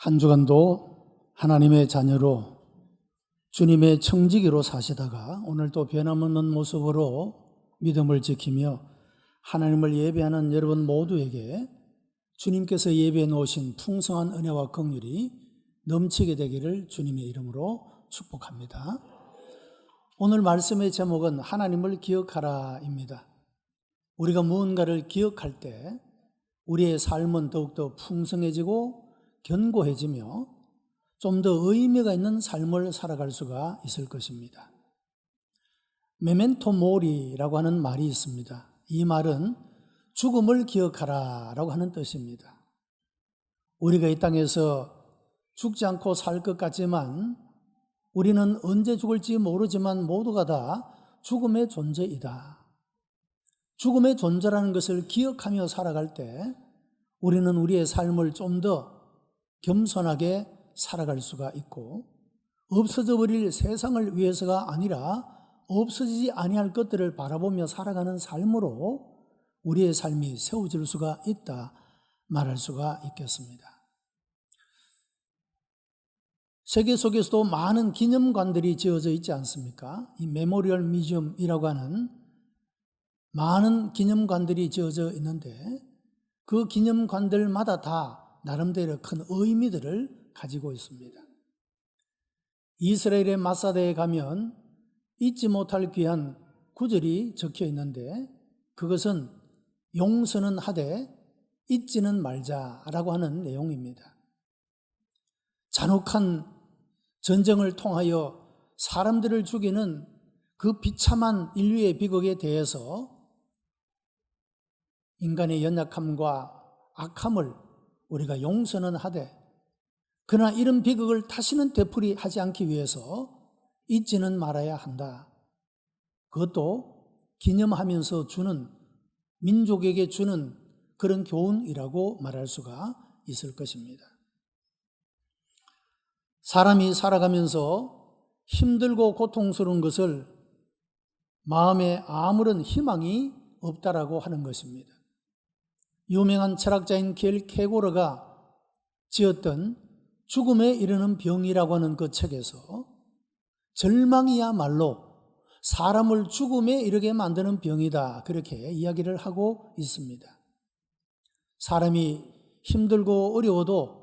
한 주간도 하나님의 자녀로 주님의 청지기로 사시다가 오늘 또 변함없는 모습으로 믿음을 지키며 하나님을 예배하는 여러분 모두에게 주님께서 예배해 놓으신 풍성한 은혜와 긍휼이 넘치게 되기를 주님의 이름으로 축복합니다. 오늘 말씀의 제목은 하나님을 기억하라입니다. 우리가 무언가를 기억할 때 우리의 삶은 더욱더 풍성해지고 견고해지며 좀 더 의미가 있는 삶을 살아갈 수가 있을 것입니다. 메멘토 모리라고 하는 말이 있습니다. 이 말은 죽음을 기억하라 라고 하는 뜻입니다. 우리가 이 땅에서 죽지 않고 살 것 같지만 우리는 언제 죽을지 모르지만 모두가 다 죽음의 존재이다. 죽음의 존재라는 것을 기억하며 살아갈 때 우리는 우리의 삶을 좀 더 겸손하게 살아갈 수가 있고 없어져 버릴 세상을 위해서가 아니라 없어지지 아니할 것들을 바라보며 살아가는 삶으로 우리의 삶이 세워질 수가 있다 말할 수가 있겠습니다. 세계 속에서도 많은 기념관들이 지어져 있지 않습니까? 이 메모리얼 뮤지엄이라고 하는 많은 기념관들이 지어져 있는데 그 기념관들마다 다 나름대로 큰 의미들을 가지고 있습니다. 이스라엘의 마사대에 가면 잊지 못할 귀한 구절이 적혀 있는데 그것은 용서는 하되 잊지는 말자라고 하는 내용입니다. 잔혹한 전쟁을 통하여 사람들을 죽이는 그 비참한 인류의 비극에 대해서 인간의 연약함과 악함을 우리가 용서는 하되 그러나 이런 비극을 다시는 되풀이하지 않기 위해서 잊지는 말아야 한다. 그것도 기념하면서 주는 민족에게 주는 그런 교훈이라고 말할 수가 있을 것입니다. 사람이 살아가면서 힘들고 고통스러운 것을 마음에 아무런 희망이 없다라고 하는 것입니다. 유명한 철학자인 겔 케고르가 지었던 죽음에 이르는 병이라고 하는 그 책에서 절망이야말로 사람을 죽음에 이르게 만드는 병이다 그렇게 이야기를 하고 있습니다. 사람이 힘들고 어려워도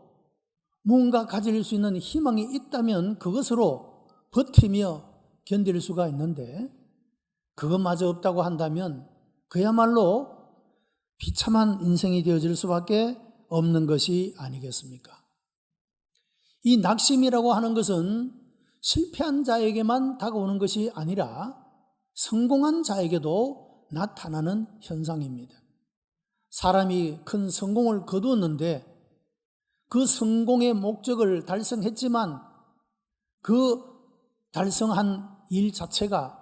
무언가 가질 수 있는 희망이 있다면 그것으로 버티며 견딜 수가 있는데 그것마저 없다고 한다면 그야말로 비참한 인생이 되어질 수밖에 없는 것이 아니겠습니까? 이 낙심이라고 하는 것은 실패한 자에게만 다가오는 것이 아니라 성공한 자에게도 나타나는 현상입니다. 사람이 큰 성공을 거두었는데 그 성공의 목적을 달성했지만 그 달성한 일 자체가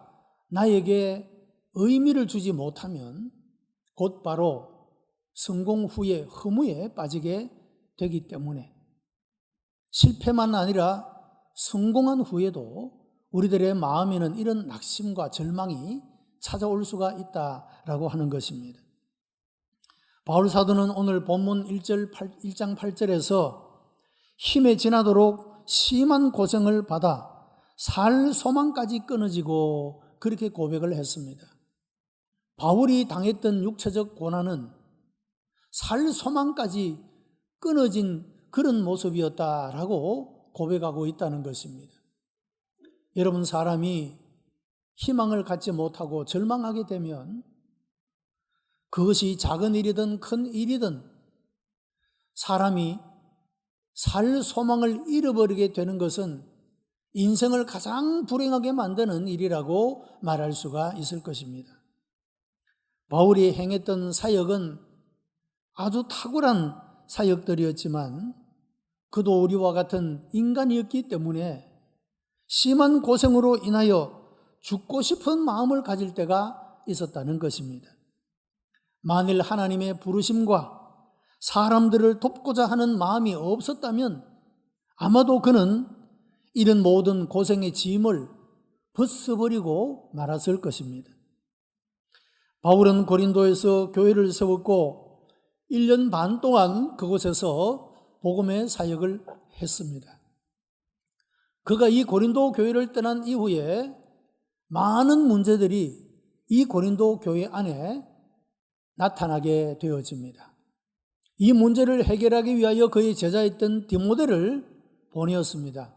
나에게 의미를 주지 못하면 곧바로 성공 후에 허무에 빠지게 되기 때문에 실패만 아니라 성공한 후에도 우리들의 마음에는 이런 낙심과 절망이 찾아올 수가 있다라고 하는 것입니다. 바울 사도는 오늘 본문 1장 8절에서 힘에 지나도록 심한 고생을 받아 살 소망까지 끊어지고 그렇게 고백을 했습니다. 바울이 당했던 육체적 고난은 살 소망까지 끊어진 그런 모습이었다라고 고백하고 있다는 것입니다. 여러분, 사람이 희망을 갖지 못하고 절망하게 되면 그것이 작은 일이든 큰 일이든 사람이 살 소망을 잃어버리게 되는 것은 인생을 가장 불행하게 만드는 일이라고 말할 수가 있을 것입니다. 바울이 행했던 사역은 아주 탁월한 사역들이었지만 그도 우리와 같은 인간이었기 때문에 심한 고생으로 인하여 죽고 싶은 마음을 가질 때가 있었다는 것입니다. 만일 하나님의 부르심과 사람들을 돕고자 하는 마음이 없었다면 아마도 그는 이런 모든 고생의 짐을 벗어버리고 말았을 것입니다. 바울은 고린도에서 교회를 세웠고 1년 반 동안 그곳에서 복음의 사역을 했습니다. 그가 이 고린도 교회를 떠난 이후에 많은 문제들이 이 고린도 교회 안에 나타나게 되어집니다. 이 문제를 해결하기 위하여 그의 제자였던 디모데를 보내었습니다.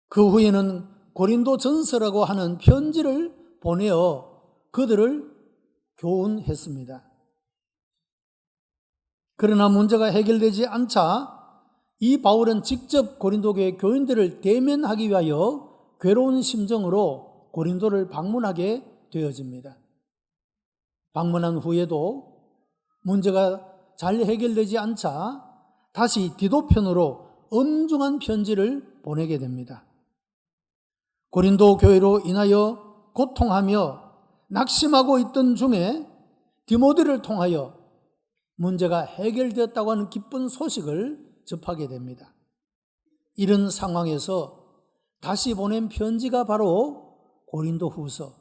그 후에는 고린도 전서라고 하는 편지를 보내어 그들을 교훈했습니다. 그러나 문제가 해결되지 않자 이 바울은 직접 고린도 교회 교인들을 대면하기 위하여 괴로운 심정으로 고린도를 방문하게 되어집니다. 방문한 후에도 문제가 잘 해결되지 않자 다시 디도편으로 엄중한 편지를 보내게 됩니다. 고린도 교회로 인하여 고통하며 낙심하고 있던 중에 디모데를 통하여 문제가 해결되었다고 하는 기쁜 소식을 접하게 됩니다. 이런 상황에서 다시 보낸 편지가 바로 고린도 후서,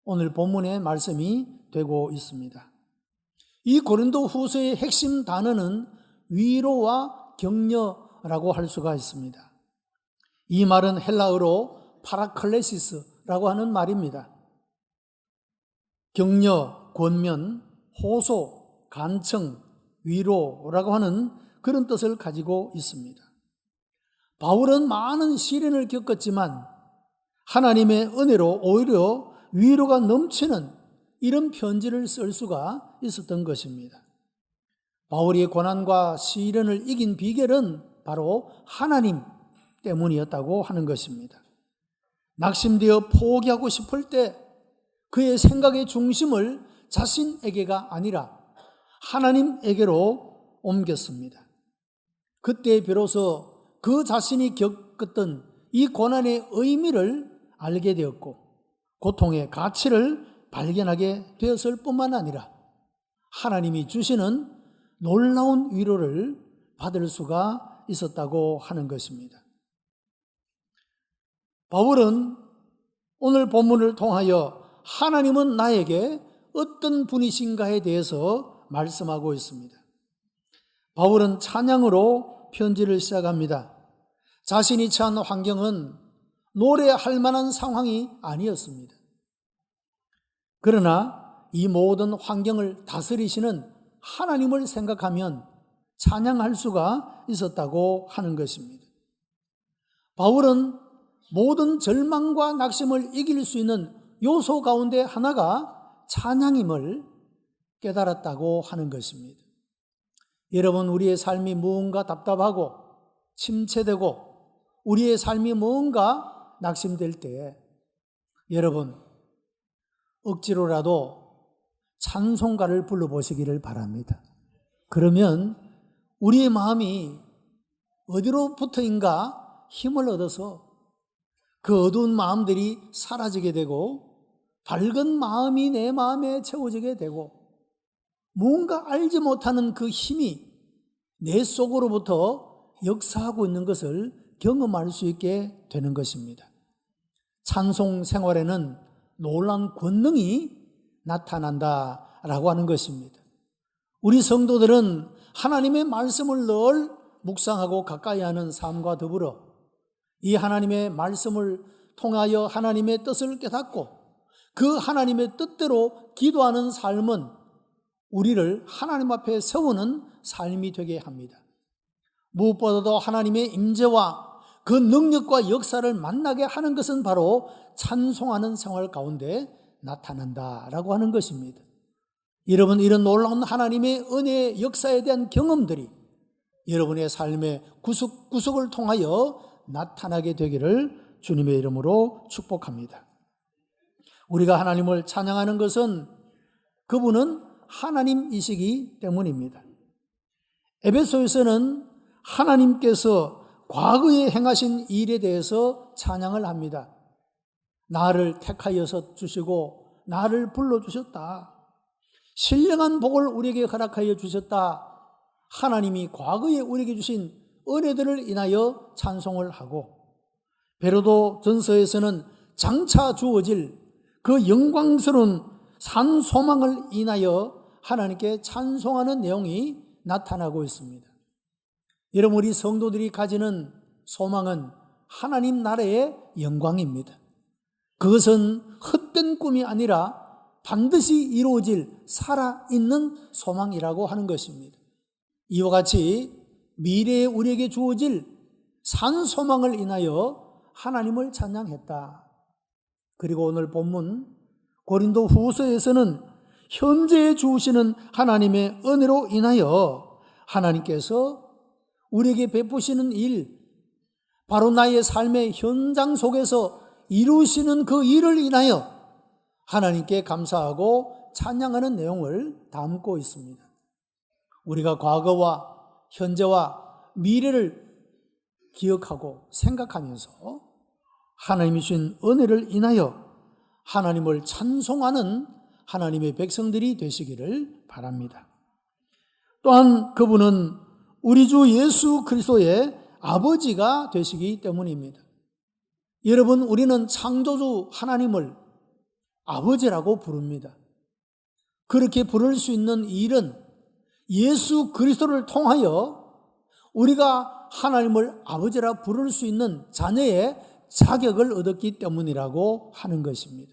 오늘 본문의 말씀이 되고 있습니다. 이 고린도 후서의 핵심 단어는 위로와 격려라고 할 수가 있습니다. 이 말은 헬라어로 파라클레시스라고 하는 말입니다. 격려, 권면, 호소, 간청, 위로라고 하는 그런 뜻을 가지고 있습니다. 바울은 많은 시련을 겪었지만 하나님의 은혜로 오히려 위로가 넘치는 이런 편지를 쓸 수가 있었던 것입니다. 바울이 고난과 시련을 이긴 비결은 바로 하나님 때문이었다고 하는 것입니다. 낙심되어 포기하고 싶을 때 그의 생각의 중심을 자신에게가 아니라 하나님에게로 옮겼습니다. 그때 비로소 그 자신이 겪었던 이 고난의 의미를 알게 되었고 고통의 가치를 발견하게 되었을 뿐만 아니라 하나님이 주시는 놀라운 위로를 받을 수가 있었다고 하는 것입니다. 바울은 오늘 본문을 통하여 하나님은 나에게 어떤 분이신가에 대해서 말씀하고 있습니다. 바울은 찬양으로 편지를 시작합니다. 자신이 처한 환경은 노래할 만한 상황이 아니었습니다. 그러나 이 모든 환경을 다스리시는 하나님을 생각하면 찬양할 수가 있었다고 하는 것입니다. 바울은 모든 절망과 낙심을 이길 수 있는 요소 가운데 하나가 찬양임을 깨달았다고 하는 것입니다. 여러분, 우리의 삶이 무언가 답답하고 침체되고 우리의 삶이 무언가 낙심될 때 여러분 억지로라도 찬송가를 불러보시기를 바랍니다. 그러면 우리의 마음이 어디로부터인가 힘을 얻어서 그 어두운 마음들이 사라지게 되고 밝은 마음이 내 마음에 채워지게 되고 무언가 알지 못하는 그 힘이 내 속으로부터 역사하고 있는 것을 경험할 수 있게 되는 것입니다. 찬송 생활에는 놀라운 권능이 나타난다라고 하는 것입니다. 우리 성도들은 하나님의 말씀을 늘 묵상하고 가까이 하는 삶과 더불어 이 하나님의 말씀을 통하여 하나님의 뜻을 깨닫고 그 하나님의 뜻대로 기도하는 삶은 우리를 하나님 앞에 세우는 삶이 되게 합니다. 무엇보다도 하나님의 임재와 그 능력과 역사를 만나게 하는 것은 바로 찬송하는 생활 가운데 나타난다라고 하는 것입니다. 여러분, 이런 놀라운 하나님의 은혜의 역사에 대한 경험들이 여러분의 삶의 구석구석을 통하여 나타나게 되기를 주님의 이름으로 축복합니다. 우리가 하나님을 찬양하는 것은 그분은 하나님이시기 때문입니다. 에베소에서는 하나님께서 과거에 행하신 일에 대해서 찬양을 합니다. 나를 택하여서 주시고 나를 불러주셨다. 신령한 복을 우리에게 허락하여 주셨다. 하나님이 과거에 우리에게 주신 은혜들을 인하여 찬송을 하고 베로도 전서에서는 장차 주어질 그 영광스러운 산 소망을 인하여 하나님께 찬송하는 내용이 나타나고 있습니다. 여러분, 우리 성도들이 가지는 소망은 하나님 나라의 영광입니다. 그것은 헛된 꿈이 아니라 반드시 이루어질 살아있는 소망이라고 하는 것입니다. 이와 같이 미래에 우리에게 주어질 산 소망을 인하여 하나님을 찬양했다. 그리고 오늘 본문 고린도 후서에서는 현재에 주시는 하나님의 은혜로 인하여 하나님께서 우리에게 베푸시는 일, 바로 나의 삶의 현장 속에서 이루시는 그 일을 인하여 하나님께 감사하고 찬양하는 내용을 담고 있습니다. 우리가 과거와 현재와 미래를 기억하고 생각하면서 하나님이 주신 은혜를 인하여 하나님을 찬송하는 하나님의 백성들이 되시기를 바랍니다. 또한 그분은 우리 주 예수 그리스도의 아버지가 되시기 때문입니다. 여러분, 우리는 창조주 하나님을 아버지라고 부릅니다. 그렇게 부를 수 있는 일은 예수 그리스도를 통하여 우리가 하나님을 아버지라 부를 수 있는 자녀의 자격을 얻었기 때문이라고 하는 것입니다.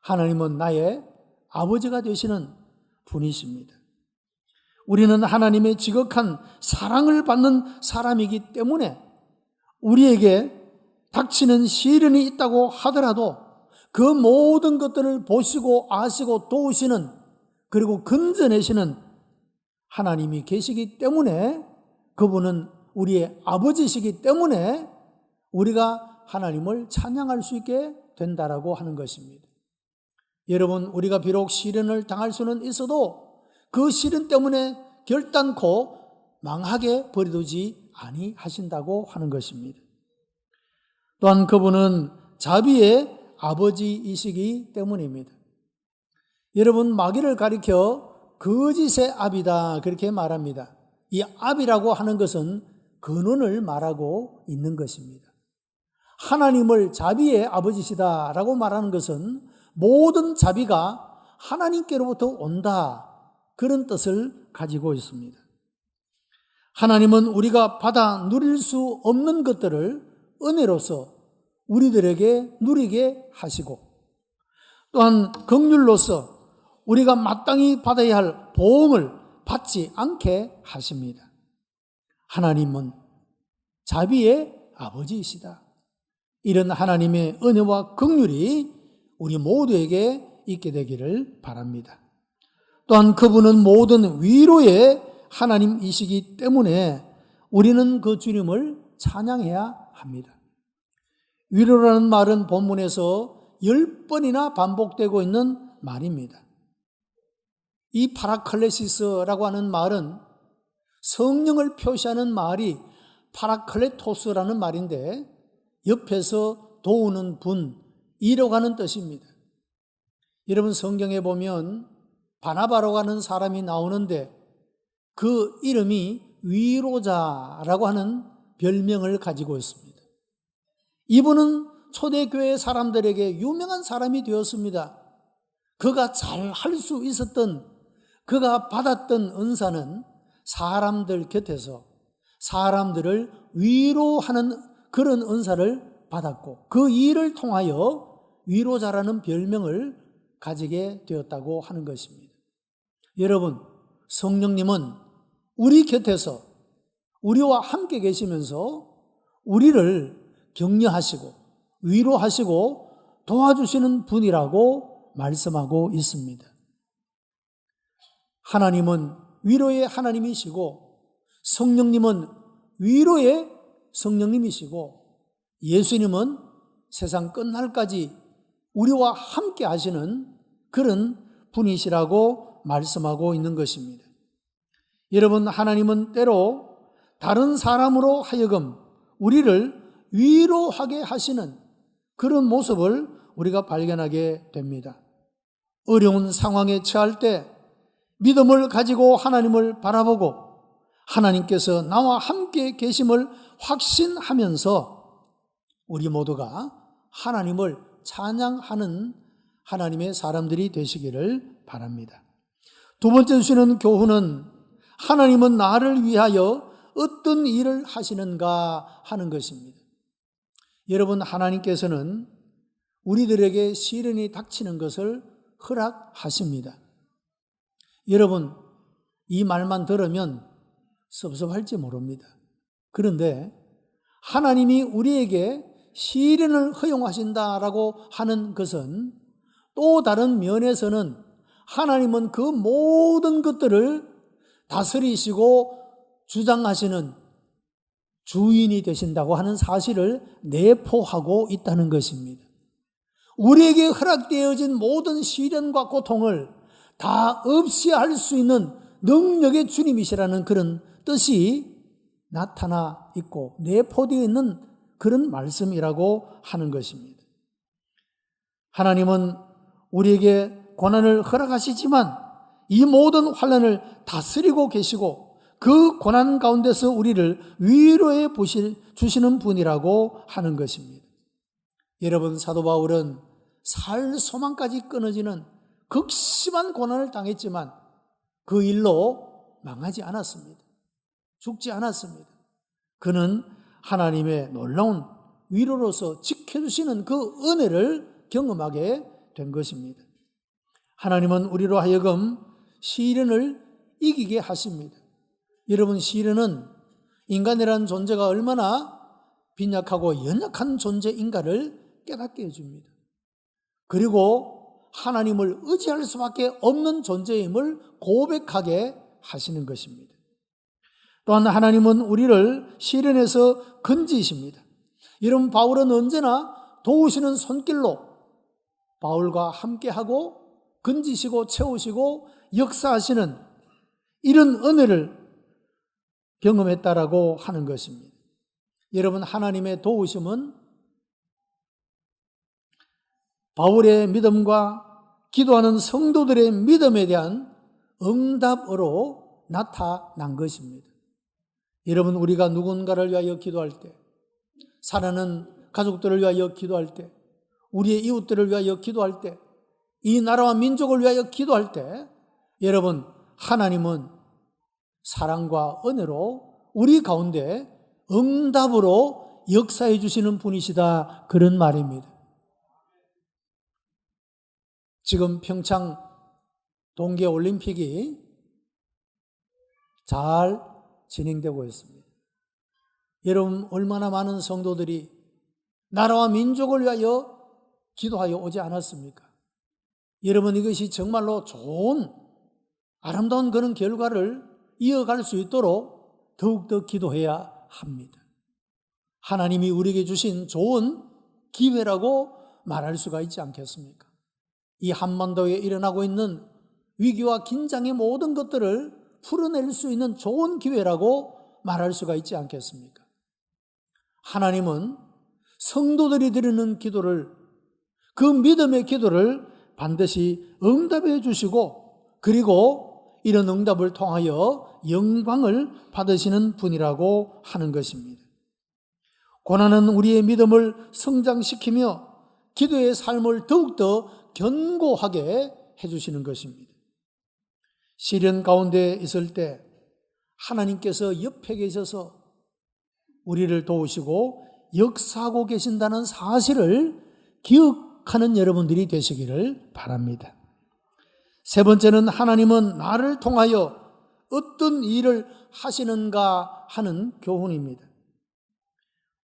하나님은 나의 아버지가 되시는 분이십니다. 우리는 하나님의 지극한 사랑을 받는 사람이기 때문에 우리에게 닥치는 시련이 있다고 하더라도 그 모든 것들을 보시고 아시고 도우시는, 그리고 건져내시는 하나님이 계시기 때문에, 그분은 우리의 아버지시기 때문에 우리가 하나님을 찬양할 수 있게 된다라고 하는 것입니다. 여러분, 우리가 비록 시련을 당할 수는 있어도 그 시련 때문에 결단코 망하게 버려두지 아니하신다고 하는 것입니다. 또한 그분은 자비의 아버지이시기 때문입니다. 여러분, 마귀를 가리켜 거짓의 압이다 그렇게 말합니다. 이 압이라고 하는 것은 근원을 말하고 있는 것입니다. 하나님을 자비의 아버지시다라고 말하는 것은 모든 자비가 하나님께로부터 온다, 그런 뜻을 가지고 있습니다. 하나님은 우리가 받아 누릴 수 없는 것들을 은혜로서 우리들에게 누리게 하시고, 또한 긍휼로서 우리가 마땅히 받아야 할 보응을 받지 않게 하십니다. 하나님은 자비의 아버지이시다. 이런 하나님의 은혜와 긍휼이 우리 모두에게 있게 되기를 바랍니다. 또한 그분은 모든 위로의 하나님이시기 때문에 우리는 그 주님을 찬양해야 합니다. 위로라는 말은 본문에서 10번이나 반복되고 있는 말입니다. 이 파라클레시스라고 하는 말은 성령을 표시하는 말이 파라클레토스라는 말인데, 옆에서 도우는 분, 이라고 하는 뜻입니다. 여러분, 성경에 보면 바나바라고 하는 사람이 나오는데 그 이름이 위로자라고 하는 별명을 가지고 있습니다. 이분은 초대교회 사람들에게 유명한 사람이 되었습니다. 그가 잘 할 수 있었던, 그가 받았던 은사는 사람들 곁에서 사람들을 위로하는 그런 은사를 받았고, 그 일을 통하여 위로자라는 별명을 가지게 되었다고 하는 것입니다. 여러분, 성령님은 우리 곁에서 우리와 함께 계시면서 우리를 격려하시고 위로하시고 도와주시는 분이라고 말씀하고 있습니다. 하나님은 위로의 하나님이시고, 성령님은 위로의 성령님이시고, 예수님은 세상 끝날까지 우리와 함께 하시는 그런 분이시라고 말씀하고 있는 것입니다. 여러분, 하나님은 때로 다른 사람으로 하여금 우리를 위로하게 하시는 그런 모습을 우리가 발견하게 됩니다. 어려운 상황에 처할 때 믿음을 가지고 하나님을 바라보고 하나님께서 나와 함께 계심을 확신하면서 우리 모두가 하나님을 찬양하는 하나님의 사람들이 되시기를 바랍니다. 두 번째 주시는 교훈은 하나님은 나를 위하여 어떤 일을 하시는가 하는 것입니다. 여러분, 하나님께서는 우리들에게 시련이 닥치는 것을 허락하십니다. 여러분, 이 말만 들으면 섭섭할지 모릅니다. 그런데 하나님이 우리에게 시련을 허용하신다라고 하는 것은 또 다른 면에서는 하나님은 그 모든 것들을 다스리시고 주장하시는 주인이 되신다고 하는 사실을 내포하고 있다는 것입니다. 우리에게 허락되어진 모든 시련과 고통을 다 없이 할 수 있는 능력의 주님이시라는 그런 뜻이 나타나 있고 내포되어 있는 그런 말씀이라고 하는 것입니다. 하나님은 우리에게 고난을 허락하시지만 이 모든 환난을 다스리고 계시고 그 고난 가운데서 우리를 위로해 주시는 분이라고 하는 것입니다. 여러분, 사도 바울은 살 소망까지 끊어지는 극심한 고난을 당했지만 그 일로 망하지 않았습니다. 죽지 않았습니다. 그는 하나님의 놀라운 위로로서 지켜주시는 그 은혜를 경험하게 된 것입니다. 하나님은 우리로 하여금 시련을 이기게 하십니다. 여러분, 시련은 인간이라는 존재가 얼마나 빈약하고 연약한 존재인가를 깨닫게 해줍니다. 그리고 하나님을 의지할 수밖에 없는 존재임을 고백하게 하시는 것입니다. 또한 하나님은 우리를 시련에서 건지십니다. 여러분, 바울은 언제나 도우시는 손길로 바울과 함께하고 건지시고 채우시고 역사하시는 이런 은혜를 경험했다라고 하는 것입니다. 여러분, 하나님의 도우심은 바울의 믿음과 기도하는 성도들의 믿음에 대한 응답으로 나타난 것입니다. 여러분, 우리가 누군가를 위하여 기도할 때, 사랑하는 가족들을 위하여 기도할 때, 우리의 이웃들을 위하여 기도할 때, 이 나라와 민족을 위하여 기도할 때, 여러분, 하나님은 사랑과 은혜로 우리 가운데 응답으로 역사해 주시는 분이시다, 그런 말입니다. 지금 평창 동계올림픽이 잘 진행되고 있습니다. 여러분, 얼마나 많은 성도들이 나라와 민족을 위하여 기도하여 오지 않았습니까? 여러분, 이것이 정말로 좋은 아름다운 그런 결과를 이어갈 수 있도록 더욱더 기도해야 합니다. 하나님이 우리에게 주신 좋은 기회라고 말할 수가 있지 않겠습니까? 이 한반도에 일어나고 있는 위기와 긴장의 모든 것들을 풀어낼 수 있는 좋은 기회라고 말할 수가 있지 않겠습니까? 하나님은 성도들이 드리는 기도를, 그 믿음의 기도를 반드시 응답해 주시고, 그리고 이런 응답을 통하여 영광을 받으시는 분이라고 하는 것입니다. 고난은 우리의 믿음을 성장시키며 기도의 삶을 더욱더 견고하게 해주시는 것입니다. 시련 가운데 있을 때 하나님께서 옆에 계셔서 우리를 도우시고 역사하고 계신다는 사실을 기억하는 여러분들이 되시기를 바랍니다. 세 번째는 하나님은 나를 통하여 어떤 일을 하시는가 하는 교훈입니다.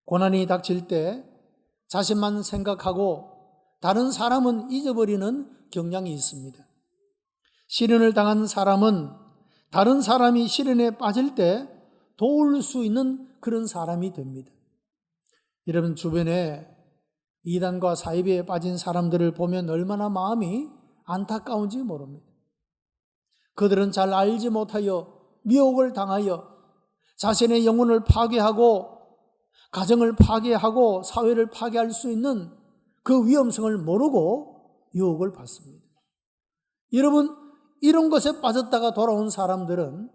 고난이 닥칠 때 자신만 생각하고 다른 사람은 잊어버리는 경향이 있습니다. 시련을 당한 사람은 다른 사람이 시련에 빠질 때 도울 수 있는 그런 사람이 됩니다. 여러분, 주변에 이단과 사이비에 빠진 사람들을 보면 얼마나 마음이 안타까운지 모릅니다. 그들은 잘 알지 못하여 미혹을 당하여 자신의 영혼을 파괴하고 가정을 파괴하고 사회를 파괴할 수 있는 그 위험성을 모르고 유혹을 받습니다. 여러분, 이런 것에 빠졌다가 돌아온 사람들은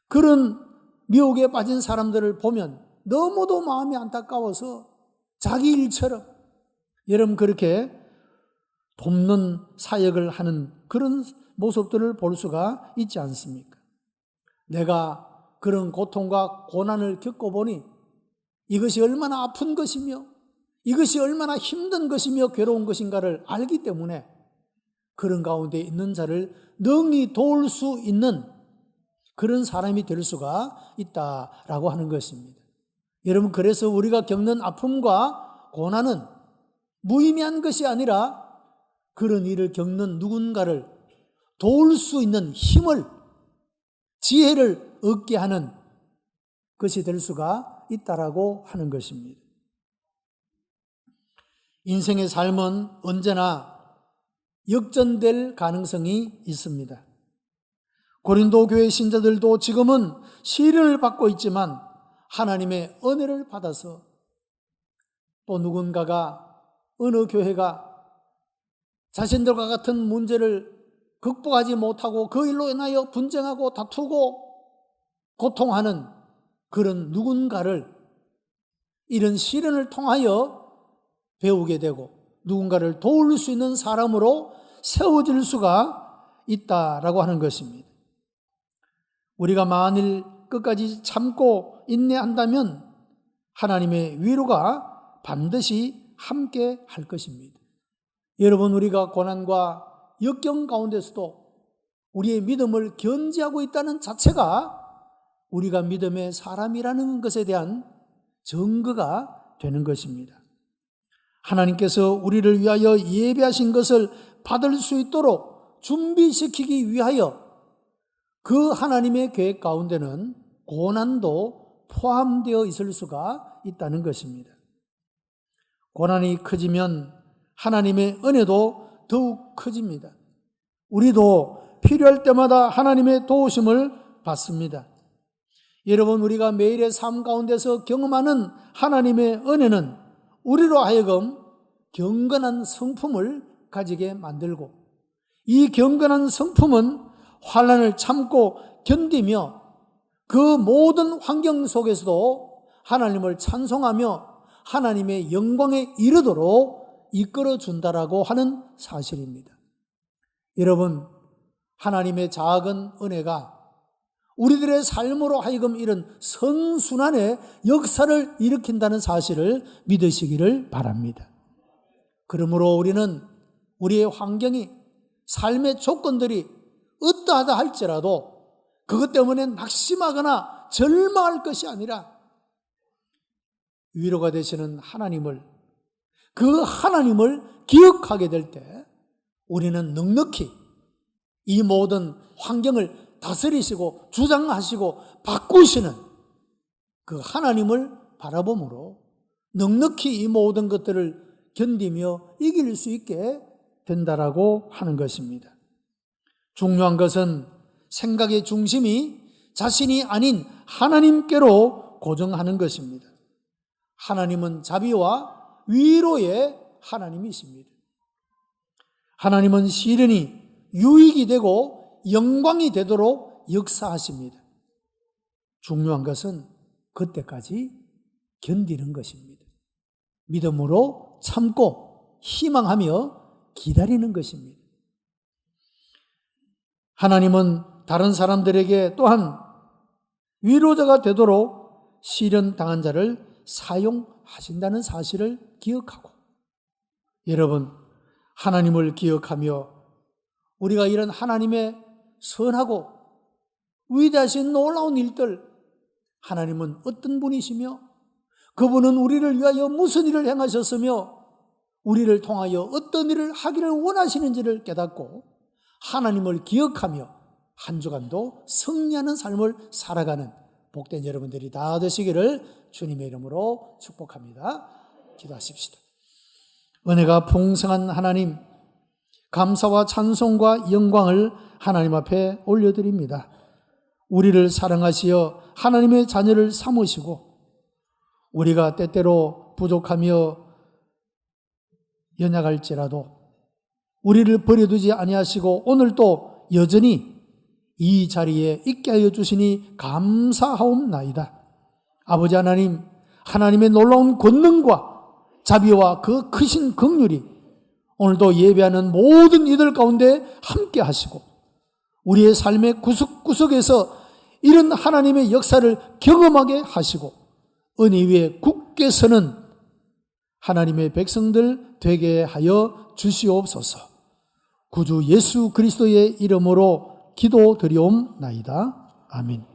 그런 미혹에 빠진 사람들을 보면 너무도 마음이 안타까워서 자기 일처럼 여러분 그렇게 돕는 사역을 하는 그런 모습들을 볼 수가 있지 않습니까? 내가 그런 고통과 고난을 겪어보니 이것이 얼마나 아픈 것이며 이것이 얼마나 힘든 것이며 괴로운 것인가를 알기 때문에 그런 가운데 있는 자를 능히 도울 수 있는 그런 사람이 될 수가 있다라고 하는 것입니다. 여러분, 그래서 우리가 겪는 아픔과 고난은 무의미한 것이 아니라 그런 일을 겪는 누군가를 도울 수 있는 힘을, 지혜를 얻게 하는 것이 될 수가 있다라고 하는 것입니다. 인생의 삶은 언제나 역전될 가능성이 있습니다. 고린도 교회 신자들도 지금은 시련을 받고 있지만 하나님의 은혜를 받아서 또 누군가가 어느 교회가 자신들과 같은 문제를 극복하지 못하고 그 일로 인하여 분쟁하고 다투고 고통하는 그런 누군가를 이런 시련을 통하여 배우게 되고 누군가를 도울 수 있는 사람으로 세워질 수가 있다라고 하는 것입니다. 우리가 만일 끝까지 참고 인내한다면 하나님의 위로가 반드시 함께 할 것입니다. 여러분, 우리가 고난과 역경 가운데서도 우리의 믿음을 견지하고 있다는 자체가 우리가 믿음의 사람이라는 것에 대한 증거가 되는 것입니다. 하나님께서 우리를 위하여 예배하신 것을 받을 수 있도록 준비시키기 위하여 그 하나님의 계획 가운데는 고난도 포함되어 있을 수가 있다는 것입니다. 고난이 커지면 하나님의 은혜도 더욱 커집니다. 우리도 필요할 때마다 하나님의 도우심을 받습니다. 여러분, 우리가 매일의 삶 가운데서 경험하는 하나님의 은혜는 우리로 하여금 경건한 성품을 가지게 만들고 이 경건한 성품은 환난을 참고 견디며 그 모든 환경 속에서도 하나님을 찬송하며 하나님의 영광에 이르도록 이끌어준다라고 하는 사실입니다. 여러분, 하나님의 작은 은혜가 우리들의 삶으로 하여금 이런 선순환의 역사를 일으킨다는 사실을 믿으시기를 바랍니다. 그러므로 우리는 우리의 환경이, 삶의 조건들이 어떠하다 할지라도 그것 때문에 낙심하거나 절망할 것이 아니라 위로가 되시는 하나님을, 그 하나님을 기억하게 될 때 우리는 넉넉히 이 모든 환경을 다스리시고 주장하시고 바꾸시는 그 하나님을 바라봄으로 넉넉히 이 모든 것들을 견디며 이길 수 있게 된다라고 하는 것입니다. 중요한 것은 생각의 중심이 자신이 아닌 하나님께로 고정하는 것입니다. 하나님은 자비와 위로의 하나님이십니다. 하나님은 시련이 유익이 되고 영광이 되도록 역사하십니다. 중요한 것은 그때까지 견디는 것입니다. 믿음으로 참고 희망하며 기다리는 것입니다. 하나님은 다른 사람들에게 또한 위로자가 되도록 시련 당한 자를 사용하신다는 사실을 기억하고, 여러분, 하나님을 기억하며 우리가 이런 하나님의 선하고 위대하신 놀라운 일들, 하나님은 어떤 분이시며 그분은 우리를 위하여 무슨 일을 행하셨으며 우리를 통하여 어떤 일을 하기를 원하시는지를 깨닫고 하나님을 기억하며 한 주간도 승리하는 삶을 살아가는 복된 여러분들이 다 되시기를 주님의 이름으로 축복합니다. 기도하십시다. 은혜가 풍성한 하나님, 감사와 찬송과 영광을 하나님 앞에 올려드립니다. 우리를 사랑하시어 하나님의 자녀를 삼으시고 우리가 때때로 부족하며 연약할지라도 우리를 버려두지 아니하시고 오늘도 여전히 이 자리에 있게 하여 주시니 감사하옵나이다. 아버지 하나님, 하나님의 놀라운 권능과 자비와 그 크신 긍휼이 오늘도 예배하는 모든 이들 가운데 함께 하시고 우리의 삶의 구석구석에서 이런 하나님의 역사를 경험하게 하시고 은혜 위에 굳게 서는 하나님의 백성들 되게 하여 주시옵소서. 구주 예수 그리스도의 이름으로 기도드리옵나이다. 아멘.